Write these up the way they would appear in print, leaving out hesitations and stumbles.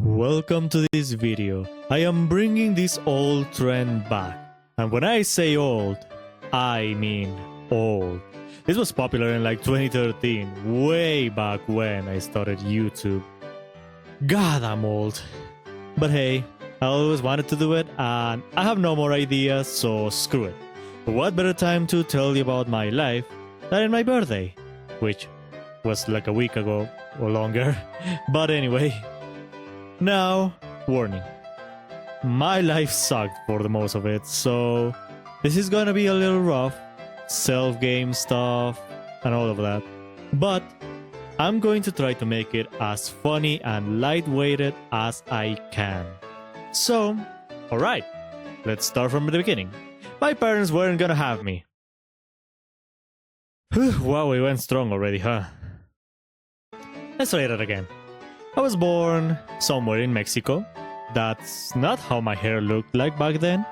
Welcome to this video. I am bringing this old trend back. And when I say old, I mean old. This was popular in like 2013, way back when I started YouTube. God, I'm old. But hey, I always wanted to do it and I have no more ideas, so screw it. What better time to tell you about my life than in my birthday, which was like a week ago or longer. But anyway. Now, warning. My life sucked for the most of it, so this is gonna be a little rough, self-game stuff and all of that. But I'm going to try to make it as funny and light-weighted as I can. So, alright, let's start from the beginning. My parents weren't gonna have me. Wow, we went strong already, huh? Let's try that again. I was born somewhere in Mexico. That's not how my hair looked like back then.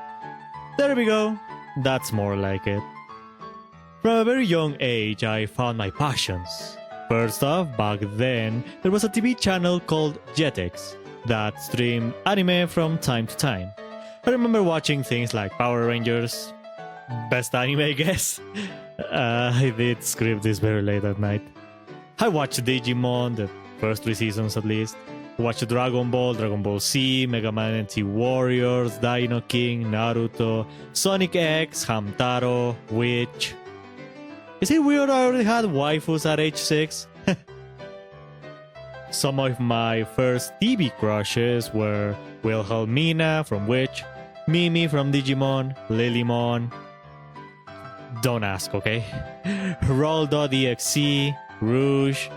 There we go. That's more like it. From a very young age, I found my passions. First off, back then, there was a TV channel called Jetix that streamed anime from time to time. I remember watching things like Power Rangers. Best anime, I guess. I did script this very late at night. I watched Digimon, the first 3 seasons at least. Watched Dragon Ball Z, Mega Man NT Warriors, Dino King, Naruto, Sonic X, Hamtaro, Witch. Is it weird I already had waifus at age 6? Some of my first TV crushes were Wilhelmina from Witch, Mimi from Digimon, Lilymon. Don't ask, okay? Roll.exe, Rouge.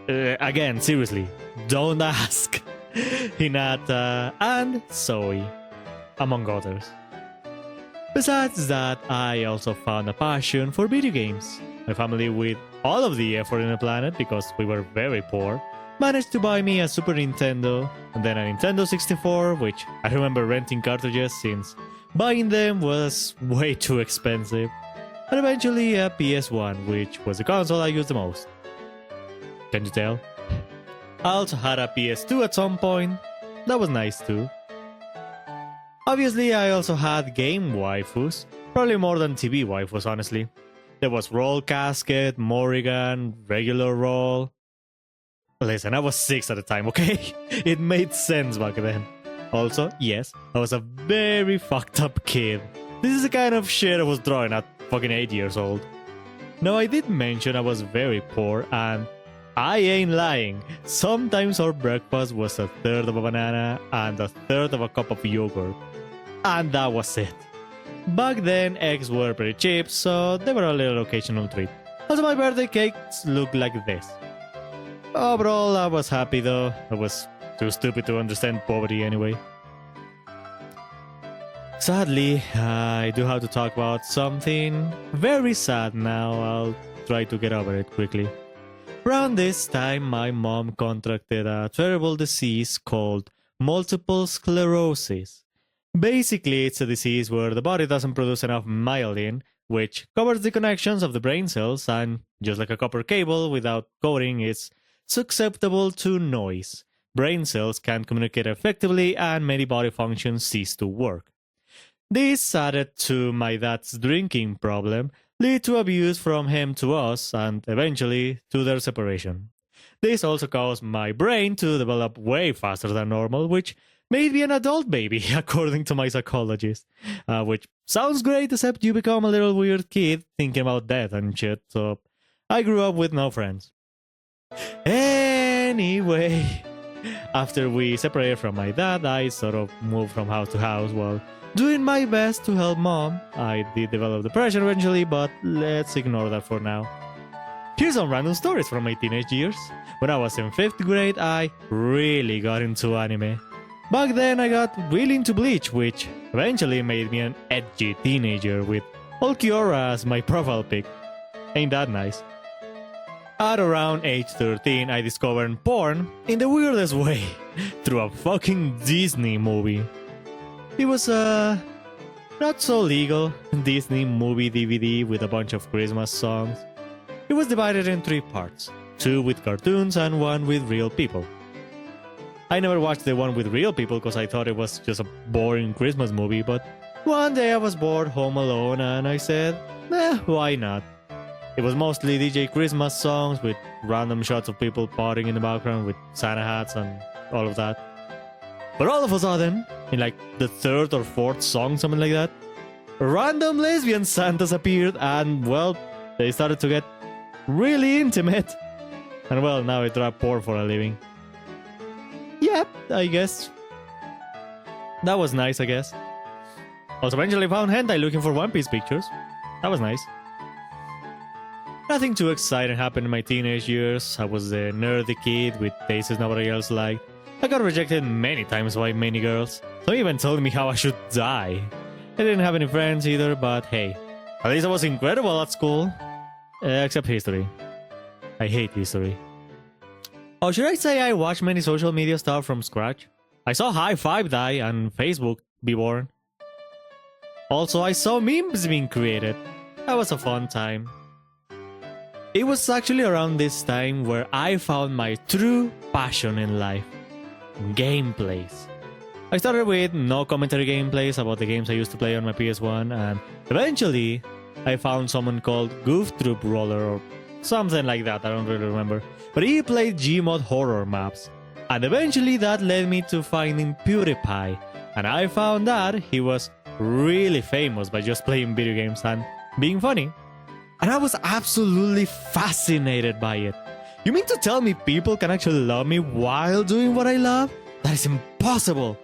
Again, seriously, don't ask. Hinata and Zoe, among others. Besides that, I also found a passion for video games. My family, with all of the effort in the planet, because we were very poor, managed to buy me a Super Nintendo, and then a Nintendo 64, which I remember renting cartridges since buying them was way too expensive, and eventually a PS1, which was the console I used the most. Can you tell? I also had a PS2 at some point. That was nice too. Obviously, I also had game waifus. Probably more than TV waifus, honestly. There was Roll Casket, Morrigan, regular Roll. Listen, I was 6 at the time, okay? It made sense back then. Also, yes, I was a very fucked up kid. This is the kind of shit I was drawing at fucking 8 years old. Now, I did mention I was very poor, and I ain't lying. Sometimes our breakfast was a third of a banana and a third of a cup of yogurt. And that was it. Back then, eggs were pretty cheap, so they were a little occasional treat. Also, my birthday cakes looked like this. Overall, I was happy though. I was too stupid to understand poverty anyway. Sadly, I do have to talk about something very sad now. I'll try to get over it quickly. Around this time, my mom contracted a terrible disease called multiple sclerosis. Basically, it's a disease where the body doesn't produce enough myelin, which covers the connections of the brain cells, and just like a copper cable without coating, it's susceptible to noise. Brain cells can't communicate effectively, and many body functions cease to work. This, added to my dad's drinking problem, lead to abuse from him to us, and eventually to their separation. This also caused my brain to develop way faster than normal, which made me an adult baby, according to my psychologist. Which sounds great, except you become a little weird kid thinking about death and shit, so I grew up with no friends. Anyway, after we separated from my dad, I sort of moved from house to house while doing my best to help mom. I did develop depression eventually, but let's ignore that for now. Here's some random stories from my teenage years. When I was in 5th grade, I really got into anime. Back then, I got really into Bleach, which eventually made me an edgy teenager with Ulquiorra as my profile pic. Ain't that nice? At around age 13, I discovered porn in the weirdest way, through a fucking Disney movie. It was a not so legal Disney movie DVD with a bunch of Christmas songs. It was divided in 3 parts, 2 with cartoons and 1 with real people. I never watched the one with real people because I thought it was just a boring Christmas movie, but one day I was bored home alone and I said, why not? It was mostly DJ Christmas songs with random shots of people partying in the background with Santa hats and all of that. But all of a sudden, in like the third or fourth song, something like that, random lesbian Santas appeared and, well, they started to get really intimate. And well, now I trap porn for a living. Yep, I guess. That was nice, I guess. Also, eventually found hentai looking for One Piece pictures. That was nice. Nothing too exciting happened in my teenage years. I was a nerdy kid with tastes nobody else liked. I got rejected many times by many girls. Some even told me how I should die. I didn't have any friends either, but hey, at least I was incredible at school. Except history. I hate history. Oh, should I say I watched many social media stuff from scratch? I saw High Five die and Facebook be born. Also, I saw memes being created. That was a fun time. It was actually around this time where I found my true passion in life. Gameplays. I started with no commentary gameplays about the games I used to play on my PS1, and eventually I found someone called Goof Roller or something like that, I don't really remember. But he played Gmod horror maps, and eventually that led me to finding PewDiePie, and I found that he was really famous by just playing video games and being funny. And I was absolutely fascinated by it. You mean to tell me people can actually love me while doing what I love? That is impossible!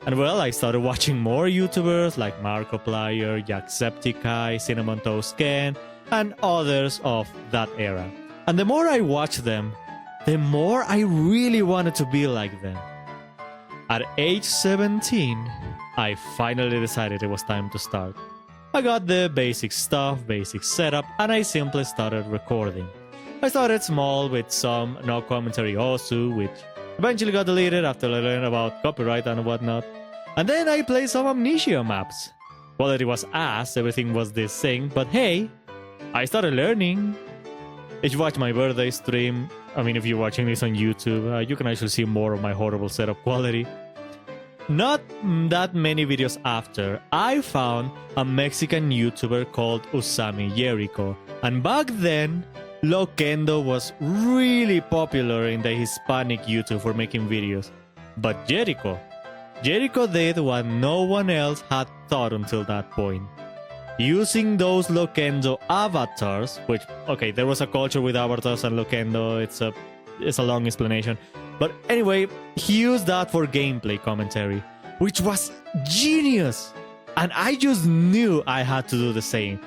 And well, I started watching more YouTubers like Markiplier, Jacksepticeye, Cinnamon Toast Ken, and others of that era. And the more I watched them, the more I really wanted to be like them. At age 17, I finally decided it was time to start. I got the basic stuff, basic setup, and I simply started recording. I started small with some no commentary Osu, which eventually got deleted after I learned about copyright and whatnot. And then I played some Amnesia maps. Quality was ass, everything was the same, but hey, I started learning. If you watch my birthday stream, if you're watching this on YouTube, you can actually see more of my horrible setup quality. Not that many videos after, I found a Mexican YouTuber called Usami Jericho. And back then, Loquendo was really popular in the Hispanic YouTube for making videos. But Jericho did what no one else had thought until that point. Using those Loquendo avatars, which, okay, there was a culture with avatars and Loquendo, it's a long explanation. But anyway, he used that for gameplay commentary, which was genius! And I just knew I had to do the same.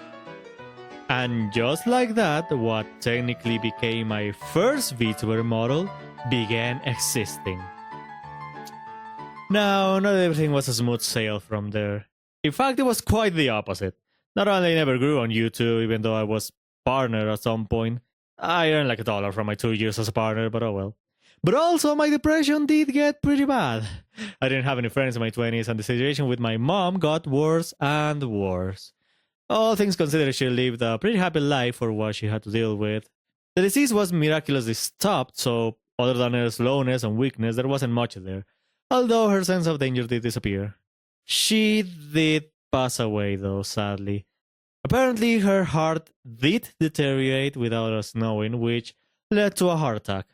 And just like that, what technically became my first Vtuber model began existing. Now, not everything was a smooth sail from there. In fact, it was quite the opposite. Not only I never grew on YouTube, even though I was partner at some point. I earned like $1 from my 2 years as a partner, but oh well. But also, my depression did get pretty bad. I didn't have any friends in my 20s, and the situation with my mom got worse and worse. All things considered, she lived a pretty happy life for what she had to deal with. The disease was miraculously stopped, so other than her slowness and weakness, there wasn't much there. Although her sense of danger did disappear. She did pass away, though, sadly. Apparently, her heart did deteriorate without us knowing, which led to a heart attack.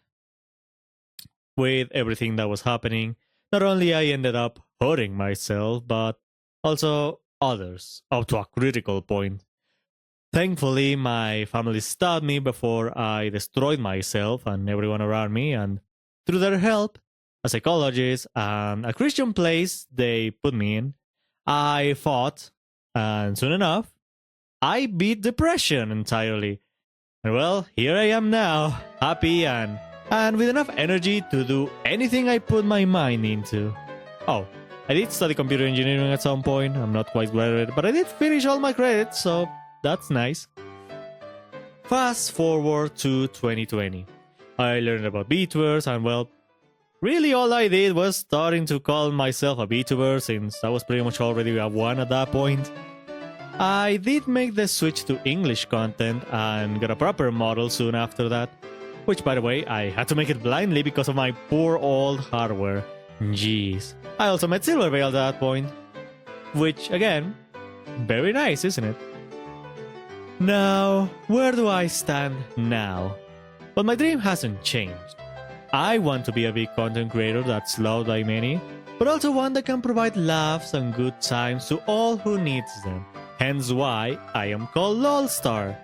With everything that was happening, not only I ended up hurting myself, but also others, up to a critical point. Thankfully, my family stopped me before I destroyed myself and everyone around me, and through their help, a psychologist and a Christian place they put me in, I fought, and soon enough, I beat depression entirely. And well, here I am now, happy and with enough energy to do anything I put my mind into. Oh, I did study computer engineering at some point. I'm not quite graduated, but I did finish all my credits, so that's nice. Fast forward to 2020. I learned about VTubers, and well, really all I did was starting to call myself a VTuber, since I was pretty much already a one at that point. I did make the switch to English content and got a proper model soon after that. Which, by the way, I had to make it blindly because of my poor old hardware. Jeez. I also met Silvervale at that point. Which, again, very nice, isn't it? Now, where do I stand now? Well, my dream hasn't changed. I want to be a big content creator that's loved by many, but also one that can provide laughs and good times to all who needs them. Hence why I am called LOLstar.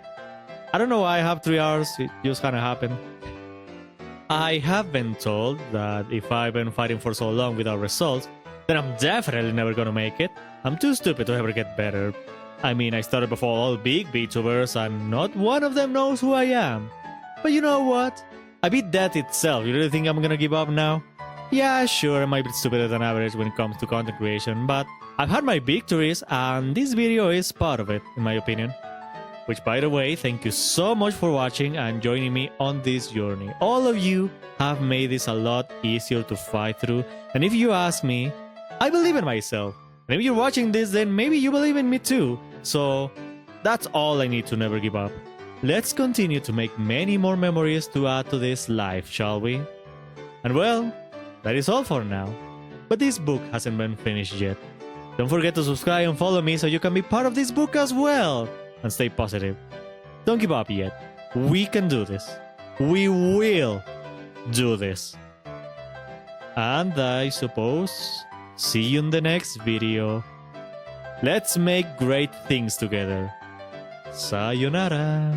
I don't know why I have 3 hours, it just kinda happened. I have been told that if I've been fighting for so long without results, then I'm definitely never gonna make it. I'm too stupid to ever get better. I mean, I started before all big Vtubers and not one of them knows who I am. But you know what? I beat death itself. You really think I'm gonna give up now? Yeah, sure, I might be stupider than average when it comes to content creation, but I've had my victories and this video is part of it, in my opinion. Which, by the way, thank you so much for watching and joining me on this journey. All of you have made this a lot easier to fight through, and if you ask me, I believe in myself. And if you're watching this, then maybe you believe in me too. So that's all I need to never give up. Let's continue to make many more memories to add to this life, shall we? And well, that is all for now. But this book hasn't been finished yet. Don't forget to subscribe and follow me so you can be part of this book as well. And stay positive. Don't give up yet. We can do this. We will do this. And I suppose, see you in the next video. Let's make great things together. Sayonara.